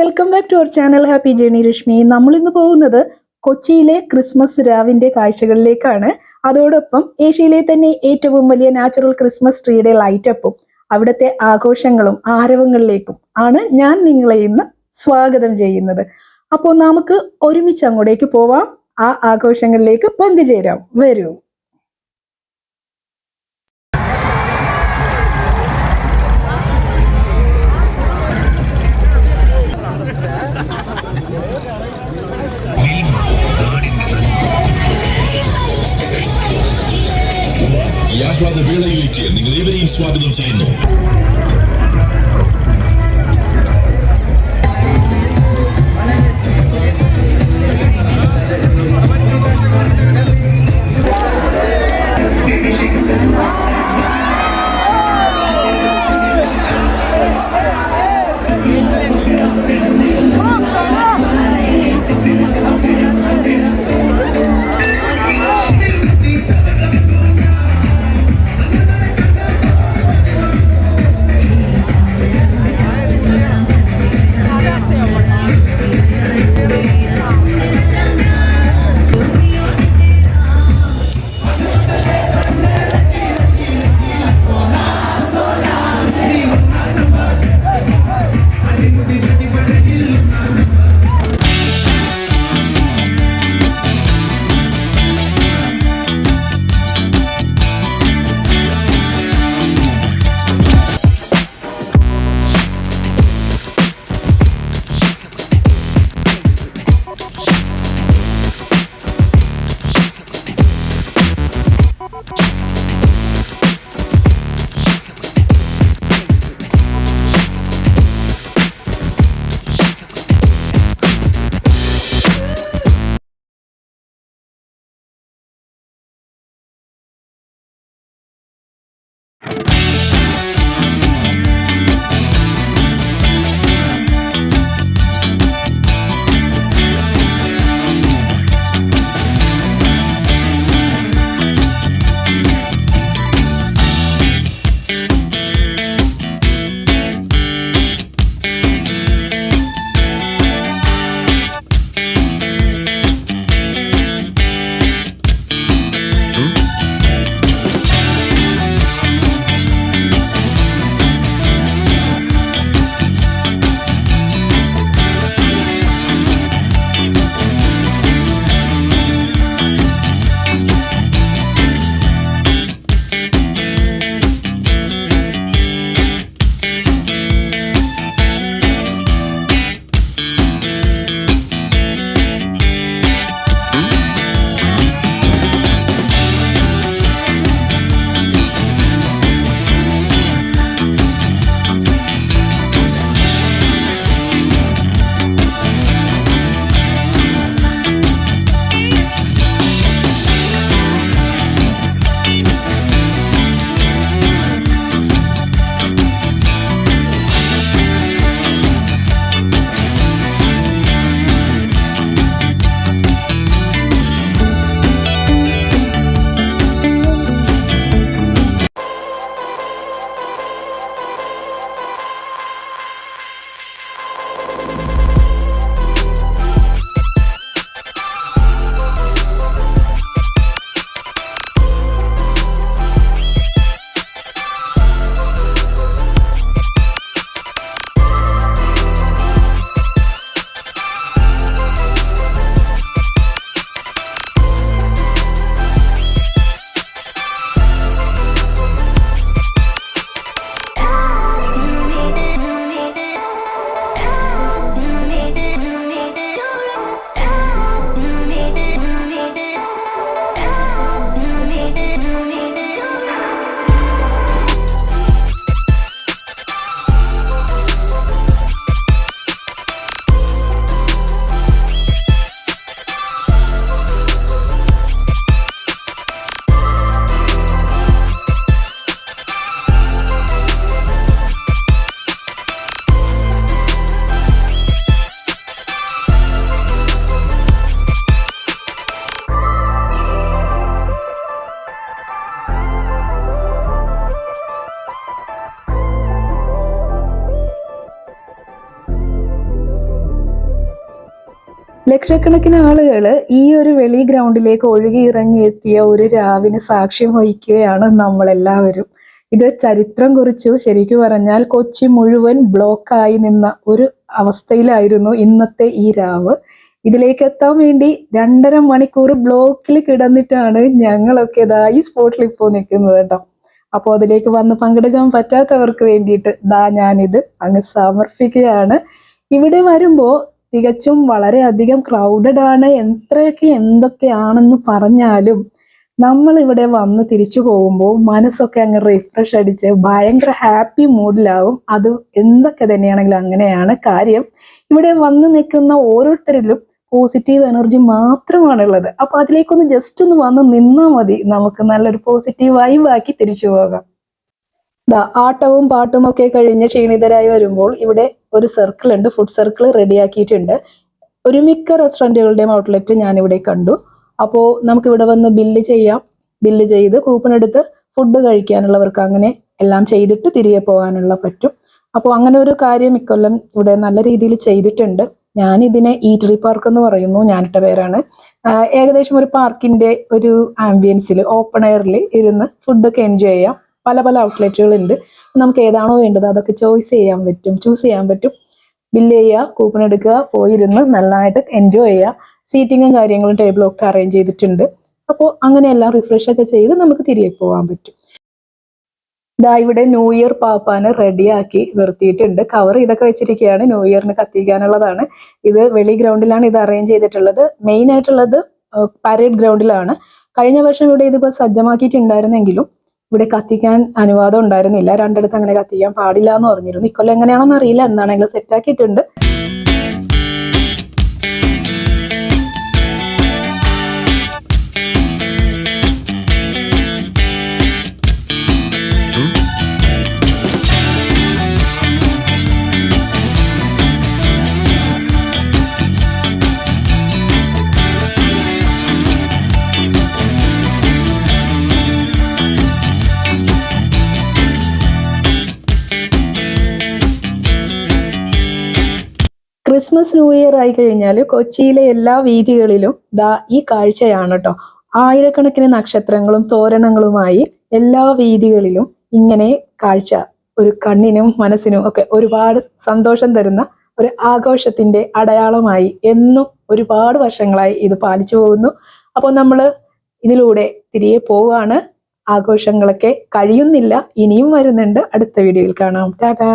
Welcome back to our channel Happy Journey Rashmi. നമ്മളിന്ന് പോകുന്നത് കൊച്ചിയിലെ ക്രിസ്മസ് രാവിന്റെ കാഴ്ചകളിലേക്കാണ്. അതോടൊപ്പം ഏഷ്യയിലെ തന്നെ ഏറ്റവും വലിയ നാച്ചുറൽ ക്രിസ്മസ് ട്രീയുടെ ലൈറ്റപ്പും അവിടുത്തെ ആഘോഷങ്ങളും ആരവങ്ങളിലേക്കും ആണ് ഞാൻ നിങ്ങളെ ഇന്ന് സ്വാഗതം ചെയ്യുന്നത്. അപ്പോൾ നമുക്ക് ഒരുമിച്ച് അങ്ങോട്ടേക്ക് പോവാം, ആ ആഘോഷങ്ങളിലേക്ക് പങ്കുചേരാം. വരൂ. ഈ ആഹ്ലാദ വേളയിലേക്ക് നിങ്ങൾ ഏവരെയും സ്വാഗതം ചെയ്യുന്നു. ലക്ഷക്കണക്കിന് ആളുകൾ ഈ ഒരു വെളി ഗ്രൗണ്ടിലേക്ക് ഒഴുകി ഇറങ്ങിയെത്തിയ ഒരു രാവിന് സാക്ഷ്യം വഹിക്കുകയാണ് നമ്മളെല്ലാവരും. ഇത് ചരിത്രം കുറിച്ചു. ശരിക്കും പറഞ്ഞാൽ കൊച്ചി മുഴുവൻ ബ്ലോക്കായി നിന്ന ഒരു അവസ്ഥയിലായിരുന്നു ഇന്നത്തെ ഈ രാവ്. ഇതിലേക്ക് എത്താൻ വേണ്ടി 2.5 മണിക്കൂർ ബ്ലോക്കിൽ കിടന്നിട്ടാണ് ഞങ്ങളൊക്കെ ഈ സ്പോട്ടിൽ ഇപ്പോൾ നിൽക്കുന്നത് കേട്ടോ. അപ്പോൾ അതിലേക്ക് വന്ന് പങ്കെടുക്കാൻ പറ്റാത്തവർക്ക് വേണ്ടിയിട്ട് ഞാനിത് അങ്ങ് സമർപ്പിക്കുകയാണ്. ഇവിടെ വരുമ്പോൾ തികച്ചും വളരെയധികം ക്രൗഡഡ് ആണ്. എത്രയൊക്കെ എന്തൊക്കെയാണെന്ന് പറഞ്ഞാലും നമ്മൾ ഇവിടെ വന്ന് തിരിച്ചു പോകുമ്പോൾ മനസ്സൊക്കെ അങ്ങ് റിഫ്രഷ് അടിച്ച് ഭയങ്കര ഹാപ്പി മൂഡിലാവും. അത് എന്തൊക്കെ തന്നെയാണെങ്കിലും അങ്ങനെയാണ് കാര്യം. ഇവിടെ വന്ന് നിൽക്കുന്ന ഓരോരുത്തരിലും പോസിറ്റീവ് എനർജി മാത്രമാണുള്ളത്. അപ്പൊ അതിലേക്കൊന്ന് ജസ്റ്റ് ഒന്ന് വന്ന് നിന്നാൽ മതി, നമുക്ക് നല്ലൊരു പോസിറ്റീവ് വൈബാക്കി തിരിച്ചു പോകാം. ആട്ടവും പാട്ടും ഒക്കെ കഴിഞ്ഞ് ക്ഷീണിതരായി വരുമ്പോൾ ഇവിടെ ഒരു സർക്കിൾ ഉണ്ട്, ഫുഡ് സർക്കിൾ റെഡിയാക്കിയിട്ടുണ്ട്. ഒരു മിക്ക റെസ്റ്റോറൻറ്റുകളുടെയും ഔട്ട്ലെറ്റ് ഞാനിവിടെ കണ്ടു. അപ്പോൾ നമുക്കിവിടെ വന്ന് ബില്ല് ചെയ്യാം. ബില്ല് ചെയ്ത് കൂപ്പൺ എടുത്ത് ഫുഡ് കഴിക്കാനുള്ളവർക്ക് അങ്ങനെ എല്ലാം ചെയ്തിട്ട് തിരികെ പോകാനുള്ള പറ്റും. അപ്പോൾ അങ്ങനെ ഒരു കാര്യം ഇക്കൊല്ലം ഇവിടെ നല്ല രീതിയിൽ ചെയ്തിട്ടുണ്ട്. ഞാനിതിനെ ഈറ്ററി പാർക്ക് എന്ന് പറയുന്നു, ഞാനിട്ട പേരാണ്. ഏകദേശം ഒരു പാർക്കിന്റെ ഒരു ആംബിയൻസിൽ ഓപ്പൺ എയറിൽ ഇരുന്ന് ഫുഡൊക്കെ എൻജോയ് ചെയ്യാം. പല പല ഔട്ട്ലെറ്റുകളുണ്ട്. നമുക്ക് ഏതാണോ വേണ്ടത് അതൊക്കെ ചൂസ് ചെയ്യാൻ പറ്റും. ബില്ല് ചെയ്യുക, കൂപ്പൺ എടുക്കുക, പോയിരുന്ന് നല്ലതായിട്ട് എൻജോയ് ചെയ്യുക. സീറ്റിങ്ങും കാര്യങ്ങളും ടേബിളും ഒക്കെ അറേഞ്ച് ചെയ്തിട്ടുണ്ട്. അപ്പോൾ അങ്ങനെയെല്ലാം റിഫ്രഷ് ഒക്കെ ചെയ്ത് നമുക്ക് തിരികെ പോകാൻ പറ്റും. ഇവിടെ ന്യൂ ഇയർ പാപ്പാന് റെഡിയാക്കി നിർത്തിയിട്ടുണ്ട്. കവർ ഇതൊക്കെ വെച്ചിരിക്കുകയാണ്, ന്യൂ ഇയറിന് കത്തിക്കാനുള്ളതാണ്. ഇത് വെളി ഗ്രൗണ്ടിലാണ് ഇത് അറേഞ്ച് ചെയ്തിട്ടുള്ളത്. മെയിൻ ആയിട്ടുള്ളത് പരേഡ് ഗ്രൗണ്ടിലാണ്. കഴിഞ്ഞ വർഷം ഇവിടെ ഇതിപ്പോൾ സജ്ജമാക്കിയിട്ടുണ്ടായിരുന്നെങ്കിലും ഇവിടെ കത്തിക്കാൻ അനുവാദം ഉണ്ടായിരുന്നില്ല. 2 അങ്ങനെ കത്തിക്കാൻ പാടില്ല എന്ന് പറഞ്ഞിരുന്നു. ഇക്കൊല്ലം എങ്ങനെയാണെന്ന് അറിയില്ല, എന്താണെങ്കിലും സെറ്റാക്കിയിട്ടുണ്ട്. ക്രിസ്മസ് ന്യൂ ഇയർ ആയി കഴിഞ്ഞാൽ കൊച്ചിയിലെ എല്ലാ വീഥികളിലും ഈ കാഴ്ചയാണ് കേട്ടോ. ആയിരക്കണക്കിന് നക്ഷത്രങ്ങളും തോരണങ്ങളുമായി എല്ലാ വീഥികളിലും ഇങ്ങനെ കാഴ്ച ഒരു കണ്ണിനും മനസ്സിനും ഒക്കെ ഒരുപാട് സന്തോഷം തരുന്ന ഒരു ആഘോഷത്തിന്റെ അടയാളമായി എന്നും ഒരുപാട് വർഷങ്ങളായി ഇത് പാലിച്ചു പോകുന്നു. അപ്പോൾ നമ്മൾ ഇതിലൂടെ തിരികെ പോവുകയാണ്. ആഘോഷങ്ങളൊക്കെ കഴിയുന്നില്ല, ഇനിയും വരുന്നുണ്ട്. അടുത്ത വീഡിയോയിൽ കാണാം. ടാറ്റാ.